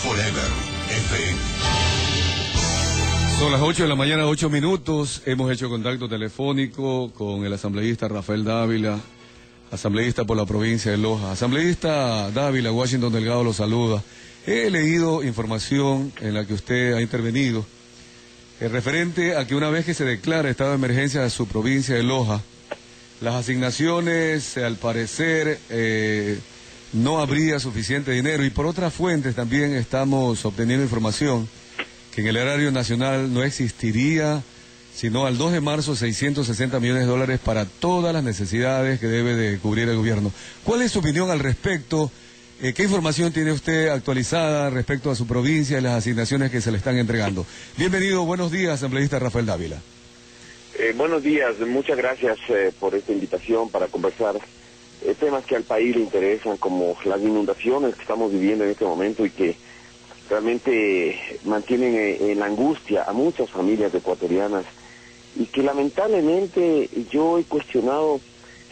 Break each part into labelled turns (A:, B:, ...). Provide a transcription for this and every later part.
A: Forever FM.
B: Son las 8 de la mañana, 8 minutos. Hemos hecho contacto telefónico con el asambleísta Rafael Dávila, asambleísta por la provincia de Loja. Asambleísta Dávila, Washington Delgado lo saluda. He leído información en la que usted ha intervenido, referente a que una vez que se declara estado de emergencia de su provincia de Loja, las asignaciones, al parecer, no habría suficiente dinero, y por otras fuentes también estamos obteniendo información que en el erario nacional no existiría, sino al 2 de marzo, 660 millones de dólares para todas las necesidades que debe de cubrir el gobierno. ¿Cuál es su opinión al respecto? ¿Qué información tiene usted actualizada respecto a su provincia y las asignaciones que se le están entregando? Bienvenido, buenos días, asambleísta Rafael Dávila.
C: Buenos días, muchas gracias por esta invitación para conversar temas que al país le interesan, como las inundaciones que estamos viviendo en este momento y que realmente mantienen en la angustia a muchas familias ecuatorianas, y que lamentablemente yo he cuestionado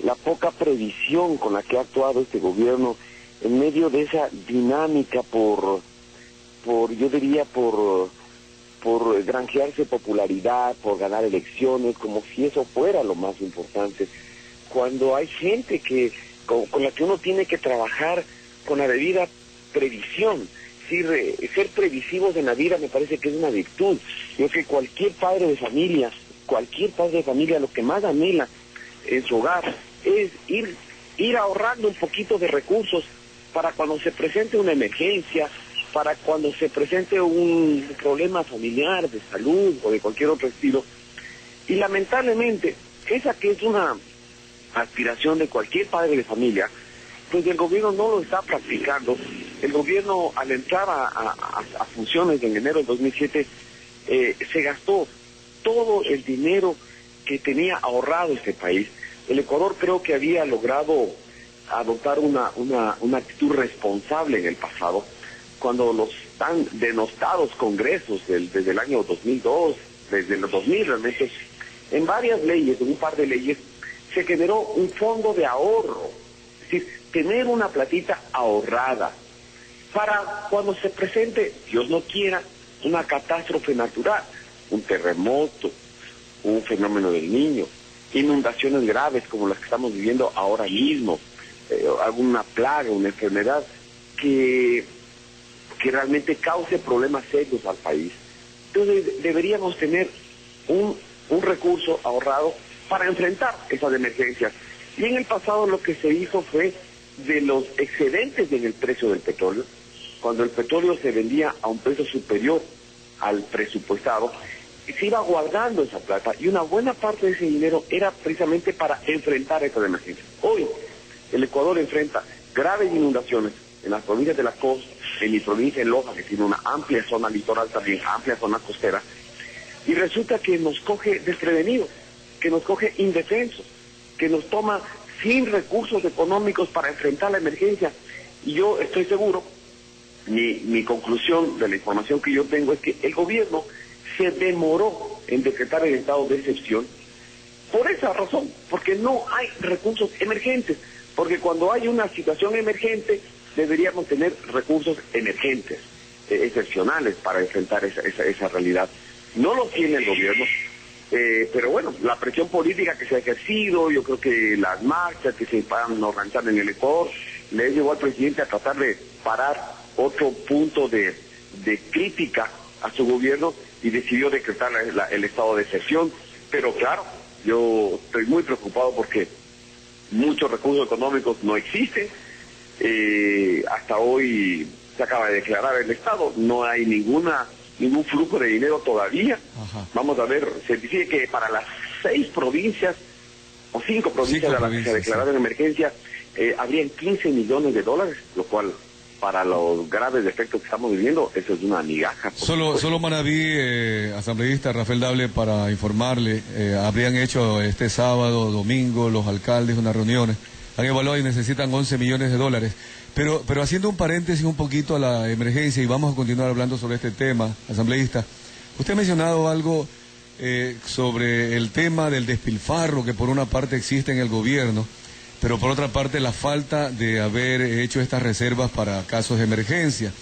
C: la poca previsión con la que ha actuado este gobierno en medio de esa dinámica por granjearse popularidad, por ganar elecciones, como si eso fuera lo más importante, cuando hay gente con la que uno tiene que trabajar con la debida previsión. Ser previsivos en la vida me parece que es una virtud. Yo creo que cualquier padre de familia lo que más anhela en su hogar es ir ahorrando un poquito de recursos para cuando se presente una emergencia, para cuando se presente un problema familiar, de salud o de cualquier otro estilo. Y lamentablemente, esa que es una aspiración de cualquier padre de familia, pues el gobierno no lo está practicando. El gobierno, al entrar a funciones en enero del 2007, se gastó todo el dinero que tenía ahorrado este país. El Ecuador creo que había logrado adoptar una actitud responsable en el pasado, cuando los tan denostados congresos desde el año 2002, desde los 2000 realmente, en varias leyes, en un par de leyes, se generó un fondo de ahorro, es decir, tener una platita ahorrada para cuando se presente, Dios no quiera, una catástrofe natural, un terremoto, un fenómeno del Niño, inundaciones graves como las que estamos viviendo ahora mismo, alguna plaga, una enfermedad que realmente cause problemas serios al país. Entonces deberíamos tener un recurso ahorrado para enfrentar esas emergencias. Y en el pasado lo que se hizo fue, de los excedentes en el precio del petróleo, cuando el petróleo se vendía a un precio superior al presupuestado, se iba guardando esa plata, y una buena parte de ese dinero era precisamente para enfrentar esas emergencias. Hoy el Ecuador enfrenta graves inundaciones en las provincias de la costa, en mi provincia de Loja, que tiene una amplia zona litoral, también amplia zona costera, y resulta que nos coge desprevenidos, que nos coge indefensos, que nos toma sin recursos económicos para enfrentar la emergencia. Y yo estoy seguro, mi conclusión de la información que yo tengo es que el gobierno se demoró en decretar el estado de excepción por esa razón, porque no hay recursos emergentes, porque cuando hay una situación emergente deberíamos tener recursos emergentes, excepcionales para enfrentar esa realidad. No lo tiene el gobierno, pero bueno, la presión política que se ha ejercido, yo creo que las marchas que se van a organizar en el Ecuador, le llevó al presidente a tratar de parar otro punto de crítica a su gobierno, y decidió decretar el estado de excepción. Pero claro, yo estoy muy preocupado porque muchos recursos económicos no existen. Hasta hoy se acaba de declarar el estado, no hay ningún flujo de dinero todavía.
B: Ajá.
C: Vamos a ver, se dice que para las 6 provincias o 5 provincias de las que se declararon en emergencia, habrían 15 millones de dólares, lo cual, para los graves defectos que estamos viviendo, eso es una migaja.
B: Solo Manaví, asambleísta Rafael Dávila, para informarle, habrían hecho este sábado, domingo, los alcaldes unas reuniones, han evaluado y necesitan 11 millones de dólares. Pero haciendo un paréntesis un poquito a la emergencia, y vamos a continuar hablando sobre este tema, asambleísta, usted ha mencionado algo sobre el tema del despilfarro que por una parte existe en el gobierno, pero por otra parte la falta de haber hecho estas reservas para casos de emergencia.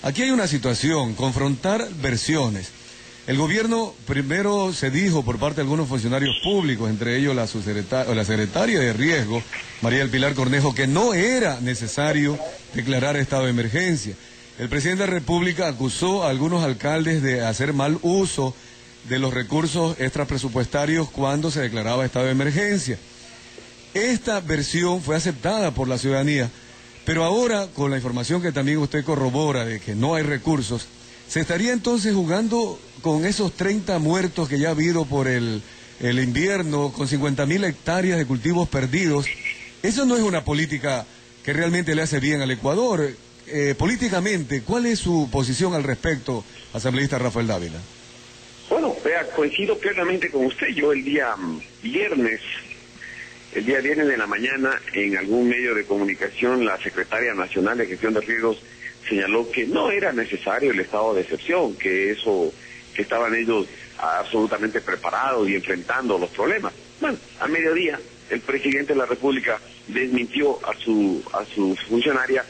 B: Aquí hay una situación, confrontar versiones. El gobierno primero se dijo por parte de algunos funcionarios públicos, entre ellos la secretaria de Riesgo, María del Pilar Cornejo, que no era necesario declarar estado de emergencia. El presidente de la República acusó a algunos alcaldes de hacer mal uso de los recursos extrapresupuestarios cuando se declaraba estado de emergencia. Esta versión fue aceptada por la ciudadanía, pero ahora, con la información que también usted corrobora de que no hay recursos, ¿se estaría entonces jugando con esos 30 muertos que ya ha habido por el invierno, con 50.000 hectáreas de cultivos perdidos? Eso no es una política que realmente le hace bien al Ecuador. Políticamente, ¿cuál es su posición al respecto, asambleísta Rafael Dávila?
C: Bueno, vea, coincido plenamente con usted. Yo el día viernes de la mañana, en algún medio de comunicación, la secretaria nacional de gestión de riesgos señaló que no era necesario el estado de excepción, que estaban ellos absolutamente preparados y enfrentando los problemas. Bueno, a mediodía, el presidente de la República desmintió a su funcionaria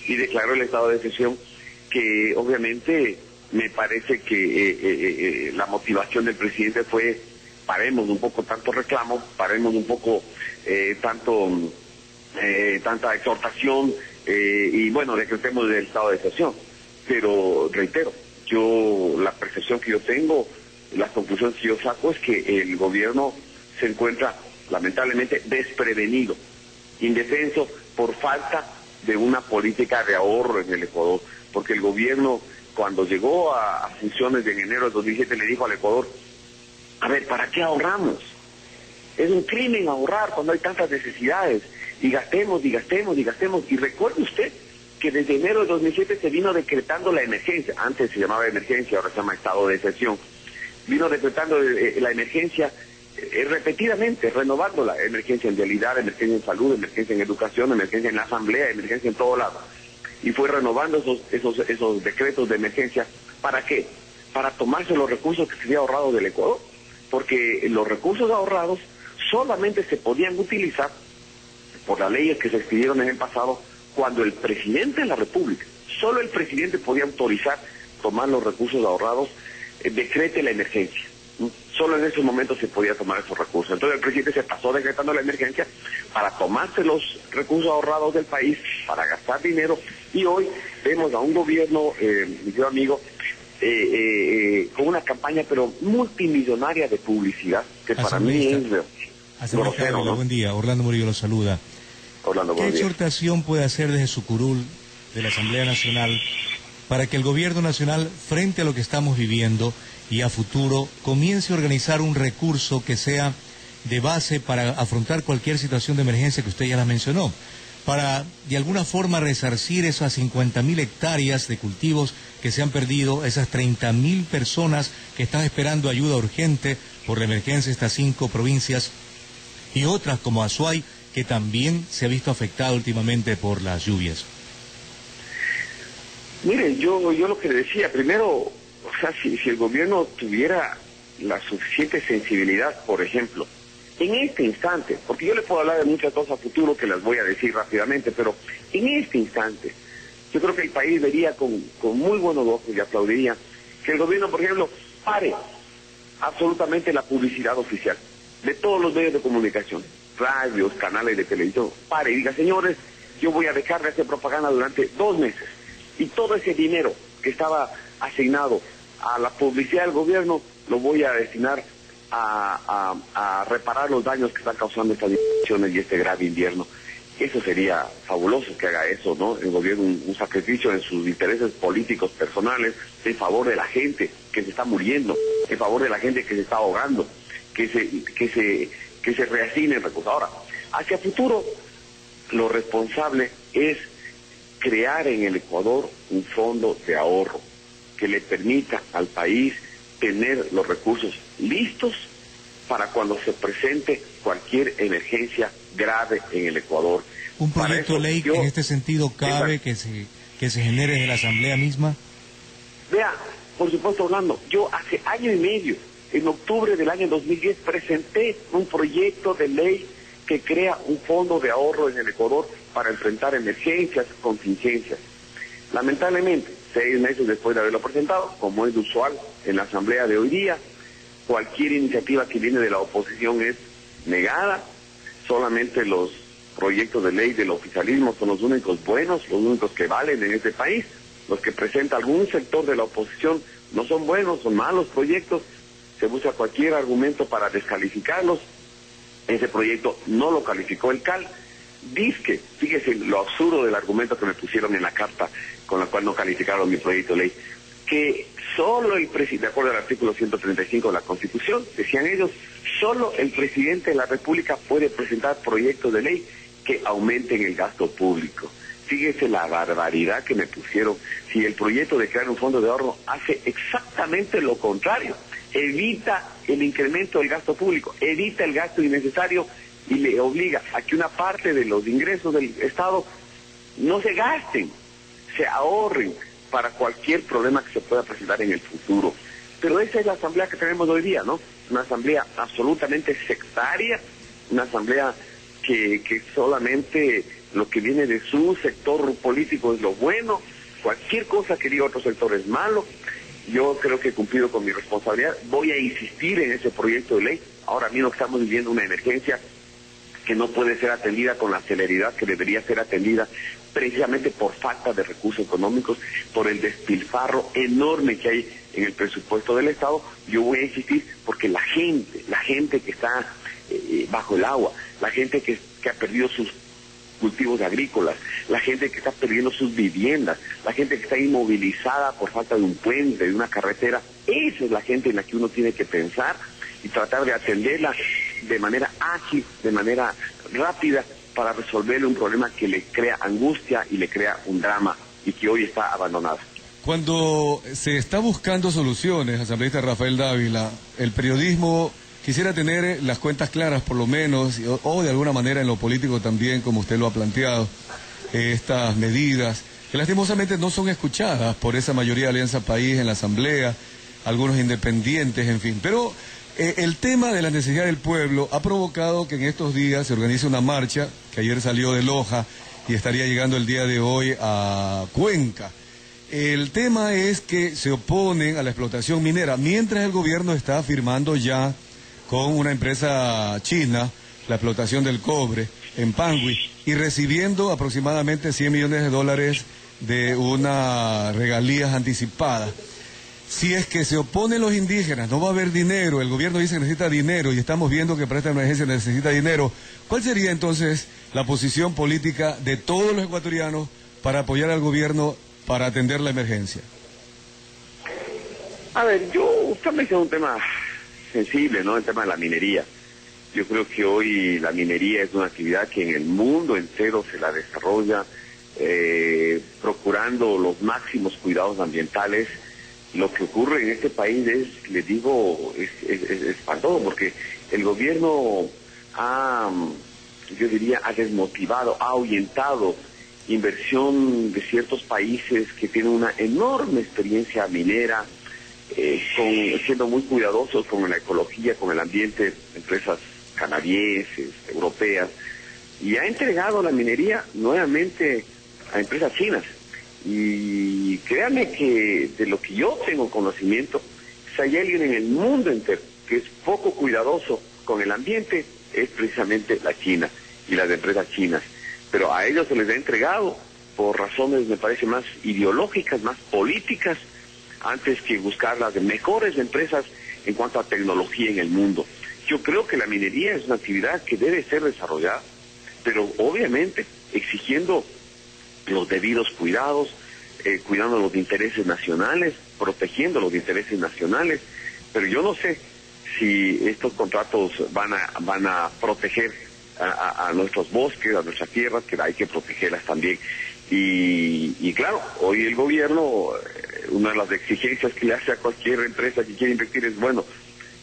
C: y declaró el estado de excepción, que obviamente me parece que la motivación del presidente fue: paremos un poco tanto reclamo, paremos un poco tanta exhortación, y bueno, decretemos el estado de excepción. Pero reitero, la percepción que yo tengo, las conclusiones que yo saco es que el gobierno se encuentra lamentablemente desprevenido, indefenso, por falta de una política de ahorro en el Ecuador, porque el gobierno, cuando llegó a funciones en enero de 2007, le dijo al Ecuador: a ver, ¿para qué ahorramos? Es un crimen ahorrar cuando hay tantas necesidades, y gastemos, y gastemos, y gastemos. Y recuerde usted que desde enero de 2007 se vino decretando la emergencia. Antes se llamaba emergencia, ahora se llama estado de excepción. Vino decretando la emergencia repetidamente, renovando la emergencia en vialidad, emergencia en salud, emergencia en educación, emergencia en la asamblea, emergencia en todo lado. Y fue renovando esos decretos de emergencia. ¿Para qué? Para tomarse los recursos que se había ahorrado del Ecuador. Porque los recursos ahorrados solamente se podían utilizar por las leyes que se expidieron en el pasado, cuando el presidente de la República, solo el presidente podía autorizar tomar los recursos ahorrados, decrete la emergencia. Solo en esos momentos se podía tomar esos recursos. Entonces el presidente se pasó decretando la emergencia para tomarse los recursos ahorrados del país, para gastar dinero, y hoy vemos a un gobierno, mi querido amigo, con una campaña pero multimillonaria de publicidad, que para mí es grosero, ¿no?
A: Buen día, Orlando Murillo lo saluda.
C: Orlando,
A: ¿Qué exhortación puede hacer desde su curul de la Asamblea Nacional para que el gobierno nacional, frente a lo que estamos viviendo y a futuro, comience a organizar un recurso que sea de base para afrontar cualquier situación de emergencia que usted ya la mencionó, para de alguna forma resarcir esas 50.000 hectáreas de cultivos que se han perdido, esas 30.000 personas que están esperando ayuda urgente por la emergencia de estas 5 provincias, y otras como Azuay, que también se ha visto afectada últimamente por las lluvias?
C: Mire, yo lo que decía, primero, o sea, si el gobierno tuviera la suficiente sensibilidad, por ejemplo, en este instante, porque yo le puedo hablar de muchas cosas a futuro que las voy a decir rápidamente, pero en este instante, yo creo que el país vería con muy buenos ojos y aplaudiría que el gobierno, por ejemplo, pare absolutamente la publicidad oficial de todos los medios de comunicación, radios, canales de televisión. Pare y diga: señores, yo voy a dejar de hacer propaganda durante 2 meses, y todo ese dinero que estaba asignado a la publicidad del gobierno lo voy a destinar a reparar los daños que están causando estas inundaciones y este grave invierno. Eso sería fabuloso que haga eso, ¿no? El gobierno, un sacrificio en sus intereses políticos personales en favor de la gente que se está muriendo, en favor de la gente que se está ahogando, que se reasignen recursos. Ahora, hacia futuro, lo responsable es crear en el Ecuador un fondo de ahorro que le permita al país tener los recursos listos para cuando se presente cualquier emergencia grave en el Ecuador.
A: ¿Un proyecto de ley que en este sentido cabe que se genere desde la Asamblea misma?
C: Vea, por supuesto, Orlando, yo hace año y medio, en octubre del año 2010, presenté un proyecto de ley que crea un fondo de ahorro en el Ecuador para enfrentar emergencias, contingencias. Lamentablemente, 6 meses después de haberlo presentado, como es usual en la asamblea de hoy día. Cualquier iniciativa que viene de la oposición es negada, solamente los proyectos de ley del oficialismo son los únicos buenos, los únicos que valen en este país. Los que presenta algún sector de la oposición no son buenos, son malos proyectos, se busca cualquier argumento para descalificarlos. Ese proyecto no lo calificó el CAL. Dizque, fíjese lo absurdo del argumento que me pusieron en la carta con la cual no calificaron mi proyecto de ley, que solo el presidente, de acuerdo al artículo 135 de la Constitución, decían ellos, solo el presidente de la República puede presentar proyectos de ley que aumenten el gasto público. Fíjese la barbaridad que me pusieron. Si el proyecto de crear un fondo de ahorro hace exactamente lo contrario, evita el incremento del gasto público, evita el gasto innecesario y le obliga a que una parte de los ingresos del Estado no se gasten, se ahorren para cualquier problema que se pueda presentar en el futuro. Pero esa es la asamblea que tenemos hoy día, ¿no? Una asamblea absolutamente sectaria, una asamblea que solamente lo que viene de su sector político es lo bueno, cualquier cosa que diga otro sector es malo. Yo creo que he cumplido con mi responsabilidad, voy a insistir en ese proyecto de ley. Ahora mismo estamos viviendo una emergencia que no puede ser atendida con la celeridad que debería ser atendida, precisamente por falta de recursos económicos, por el despilfarro enorme que hay en el presupuesto del Estado. Yo voy a insistir porque la gente que está bajo el agua, la gente que ha perdido sus cultivos agrícolas, la gente que está perdiendo sus viviendas, la gente que está inmovilizada por falta de un puente, de una carretera, esa es la gente en la que uno tiene que pensar y tratar de atenderla de manera ágil, de manera rápida, para resolverle un problema que le crea angustia y le crea un drama y que hoy está abandonado.
B: Cuando se está buscando soluciones, asambleísta Rafael Dávila, el periodismo quisiera tener las cuentas claras por lo menos, o de alguna manera en lo político también, como usted lo ha planteado, estas medidas que lastimosamente no son escuchadas por esa mayoría de Alianza País en la asamblea, algunos independientes, en fin. Pero el tema de la necesidad del pueblo ha provocado que en estos días se organice una marcha, que ayer salió de Loja y estaría llegando el día de hoy a Cuenca. El tema es que se oponen a la explotación minera, mientras el gobierno está firmando ya con una empresa china la explotación del cobre en Pangui y recibiendo aproximadamente $100 millones de una regalías anticipadas. Si es que se oponen los indígenas, no va a haber dinero, el gobierno dice que necesita dinero y estamos viendo que para esta emergencia necesita dinero, ¿cuál sería entonces la posición política de todos los ecuatorianos para apoyar al gobierno para atender la emergencia?
C: A ver, usted mencionó un tema sensible, ¿no? El tema de la minería. Yo creo que hoy la minería es una actividad que en el mundo entero se la desarrolla procurando los máximos cuidados ambientales. Lo que ocurre en este país es, les digo, es espantoso, porque el gobierno ha desmotivado, ha ahuyentado inversión de ciertos países que tienen una enorme experiencia minera, siendo muy cuidadosos con la ecología, con el ambiente, empresas canadienses, europeas, y ha entregado la minería nuevamente a empresas chinas. Y créanme que de lo que yo tengo conocimiento, si hay alguien en el mundo entero que es poco cuidadoso con el ambiente, es precisamente la China y las empresas chinas. Pero a ellos se les ha entregado por razones, me parece, más ideológicas, más políticas, antes que buscar las mejores empresas en cuanto a tecnología en el mundo. Yo creo que la minería es una actividad que debe ser desarrollada, pero obviamente exigiendo los debidos cuidados, cuidando los intereses nacionales, protegiendo los intereses nacionales, pero yo no sé si estos contratos van a proteger a nuestros bosques, a nuestras tierras, que hay que protegerlas también. Y claro, hoy el gobierno, una de las exigencias que le hace a cualquier empresa que quiera invertir es, bueno,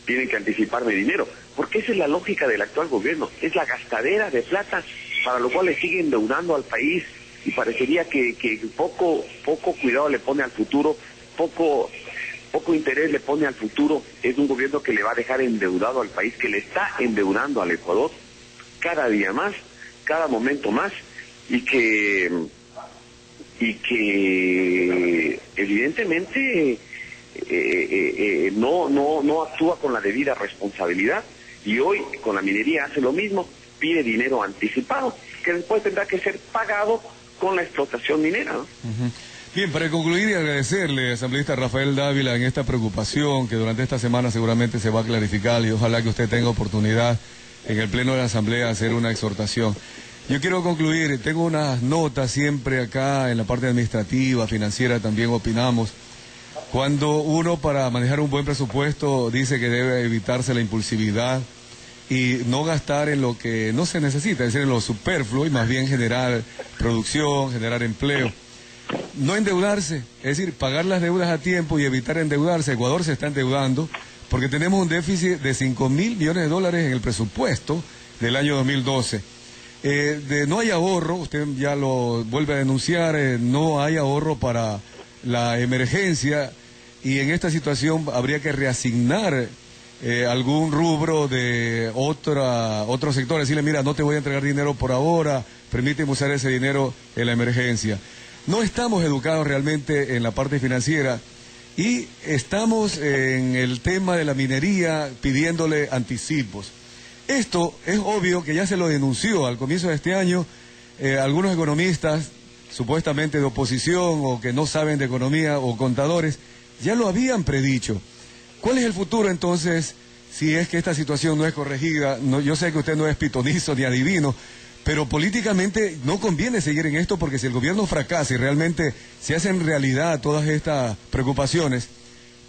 C: tienen que anticiparme dinero, porque esa es la lógica del actual gobierno, es la gastadera de plata, para lo cual le sigue endeudando al país, y parecería que poco cuidado le pone al futuro, poco interés le pone al futuro. Es un gobierno que le va a dejar endeudado al país, que le está endeudando al Ecuador cada día más, cada momento más, y que y que evidentemente no actúa con la debida responsabilidad, y hoy con la minería hace lo mismo, pide dinero anticipado que después tendrá que ser pagado con la explotación minera, ¿no?
B: Bien, para concluir y agradecerle, asambleísta Rafael Dávila, en esta preocupación que durante esta semana seguramente se va a clarificar, y ojalá que usted tenga oportunidad en el pleno de la asamblea de hacer una exhortación. Yo quiero concluir, tengo unas notas siempre acá en la parte administrativa, financiera, también opinamos. Cuando uno, para manejar un buen presupuesto, dice que debe evitarse la impulsividad y no gastar en lo que no se necesita, es decir, en lo superfluo, y más bien generar producción, generar empleo. No endeudarse, es decir, pagar las deudas a tiempo y evitar endeudarse. Ecuador se está endeudando porque tenemos un déficit de 5.000 millones de dólares en el presupuesto del año 2012. No hay ahorro, usted ya lo vuelve a denunciar, no hay ahorro para la emergencia, y en esta situación habría que reasignar algún rubro de otro sector, decirle, mira, no te voy a entregar dinero por ahora, permíteme usar ese dinero en la emergencia. No estamos educados realmente en la parte financiera y estamos en el tema de la minería pidiéndole anticipos. Esto es obvio que ya se lo denunció al comienzo de este año algunos economistas supuestamente de oposición o que no saben de economía o contadores, ya lo habían predicho. ¿Cuál es el futuro entonces si es que esta situación no es corregida? No, yo sé que usted no es pitonizo ni adivino, pero políticamente no conviene seguir en esto, porque si el gobierno fracasa y realmente se hacen realidad todas estas preocupaciones,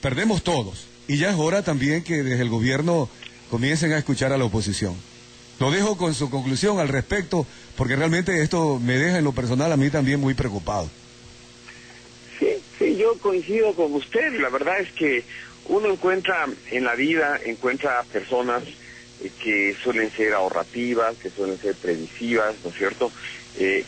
B: perdemos todos. Y ya es hora también que desde el gobierno comiencen a escuchar a la oposición. Lo dejo con su conclusión al respecto, porque realmente esto me deja en lo personal a mí también muy preocupado.
C: Sí, yo coincido con usted. La verdad es que uno encuentra en la vida, encuentra personas que suelen ser ahorrativas, que suelen ser previsivas, ¿no es cierto?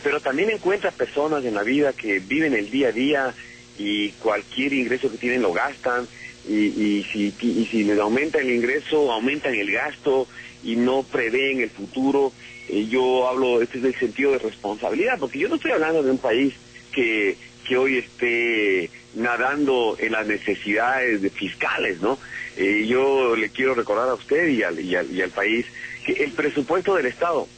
C: Pero también encuentra personas en la vida que viven el día a día y cualquier ingreso que tienen lo gastan, y si les aumenta el ingreso, aumentan el gasto y no prevén el futuro. Yo hablo, este es el sentido de responsabilidad, porque yo no estoy hablando de un país que hoy esté nadando en las necesidades fiscales, ¿no? Yo le quiero recordar a usted y al país que el presupuesto del Estado,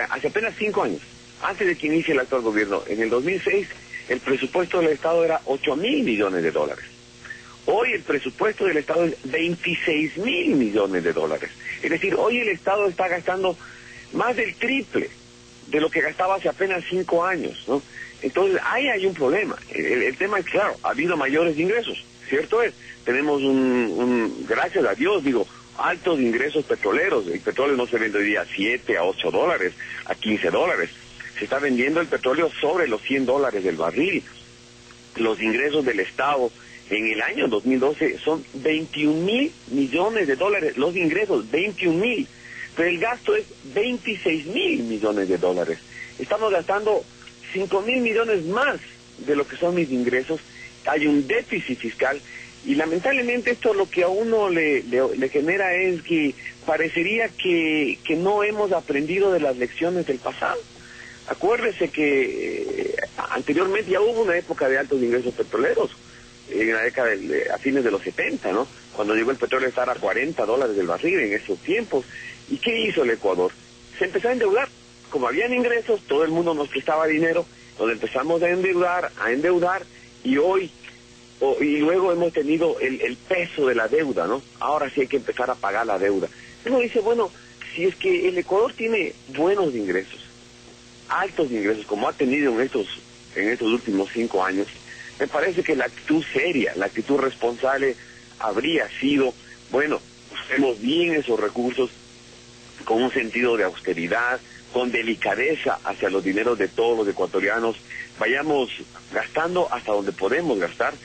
C: hace apenas 5 años, antes de que inicie el actual gobierno, en el 2006, el presupuesto del Estado era 8.000 millones de dólares. Hoy el presupuesto del Estado es 26.000 millones de dólares. Es decir, hoy el Estado está gastando más del triple de lo que gastaba hace apenas 5 años, ¿no? Entonces, ahí hay un problema. El tema es claro, ha habido mayores ingresos, cierto es. Tenemos gracias a Dios, altos ingresos petroleros. El petróleo no se vende hoy día a 7, a 8 dólares, a 15 dólares. Se está vendiendo el petróleo sobre los 100 dólares del barril. Los ingresos del Estado en el año 2012 son 21.000 millones de dólares. Los ingresos, 21.000. Pero el gasto es 26.000 millones de dólares. Estamos gastando 5.000 millones más de lo que son mis ingresos. Hay un déficit fiscal y lamentablemente esto lo que a uno le genera es que parecería que no hemos aprendido de las lecciones del pasado. Acuérdese que anteriormente ya hubo una época de altos ingresos petroleros, en la década a fines de los 70, ¿no? Cuando llegó el petróleo a estar a 40 dólares del barril en esos tiempos. ¿Y qué hizo el Ecuador? Se empezó a endeudar. Como habían ingresos, todo el mundo nos prestaba dinero, nos empezamos a endeudar, y luego hemos tenido el peso de la deuda, ¿no? Ahora sí hay que empezar a pagar la deuda. Uno dice, bueno, si es que el Ecuador tiene buenos ingresos, altos ingresos, como ha tenido en estos últimos 5 años, me parece que la actitud seria, la actitud responsable habría sido, bueno, usemos bien esos recursos con un sentido de austeridad, con delicadeza hacia los dineros de todos los ecuatorianos, vayamos gastando hasta donde podemos gastar,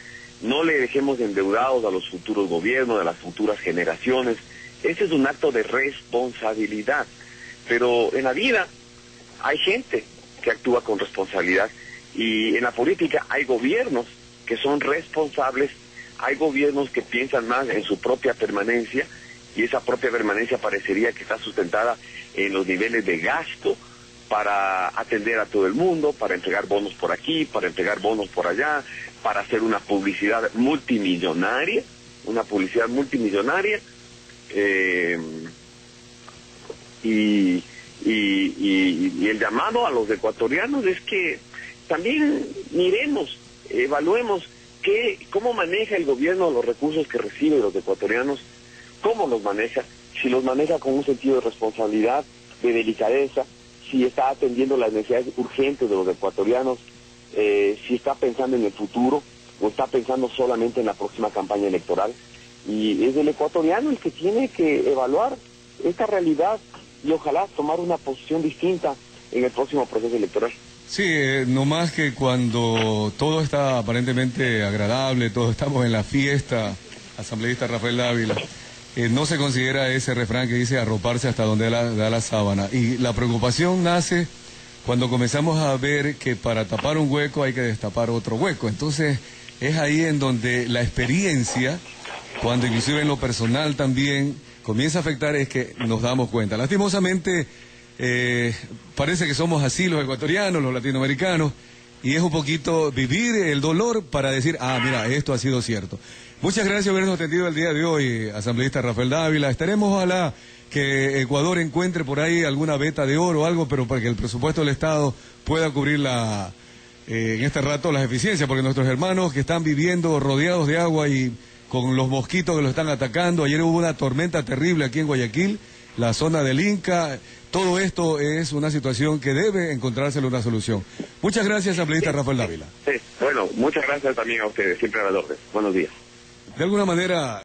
C: no le dejemos endeudados a los futuros gobiernos, a las futuras generaciones. Ese es un acto de responsabilidad. Pero en la vida hay gente que actúa con responsabilidad, y en la política hay gobiernos que son responsables, hay gobiernos que piensan más en su propia permanencia, y esa propia permanencia parecería que está sustentada en los niveles de gasto para atender a todo el mundo, para entregar bonos por aquí, para entregar bonos por allá, para hacer una publicidad multimillonaria, y el llamado a los ecuatorianos es que también miremos, evaluemos cómo maneja el gobierno los recursos que recibe los ecuatorianos, cómo los maneja, si los maneja con un sentido de responsabilidad, de delicadeza, si está atendiendo las necesidades urgentes de los ecuatorianos, si está pensando en el futuro o está pensando solamente en la próxima campaña electoral. Y es el ecuatoriano el que tiene que evaluar esta realidad y ojalá tomar una posición distinta en el próximo proceso electoral.
B: Sí, no más que cuando todo está aparentemente agradable, todos estamos en la fiesta, asambleísta Rafael Dávila, no se considera ese refrán que dice arroparse hasta donde da la sábana. Y la preocupación nace cuando comenzamos a ver que para tapar un hueco hay que destapar otro hueco. Entonces es ahí en donde la experiencia, cuando inclusive en lo personal también comienza a afectar, es que nos damos cuenta. Lastimosamente parece que somos así los ecuatorianos, los latinoamericanos, y es un poquito vivir el dolor para decir, mira, esto ha sido cierto. Muchas gracias por habernos atendido el día de hoy, asambleísta Rafael Dávila. Estaremos, ojalá, que Ecuador encuentre por ahí alguna veta de oro o algo, pero para que el presupuesto del Estado pueda cubrir en este rato las eficiencias, porque nuestros hermanos que están viviendo rodeados de agua y con los mosquitos que los están atacando, ayer hubo una tormenta terrible aquí en Guayaquil, la zona del Inca, todo esto es una situación que debe encontrársele una solución. Muchas gracias, asambleísta Rafael Dávila.
C: Sí, bueno, muchas gracias también a ustedes, siempre a la orden. Buenos días.
B: De alguna manera...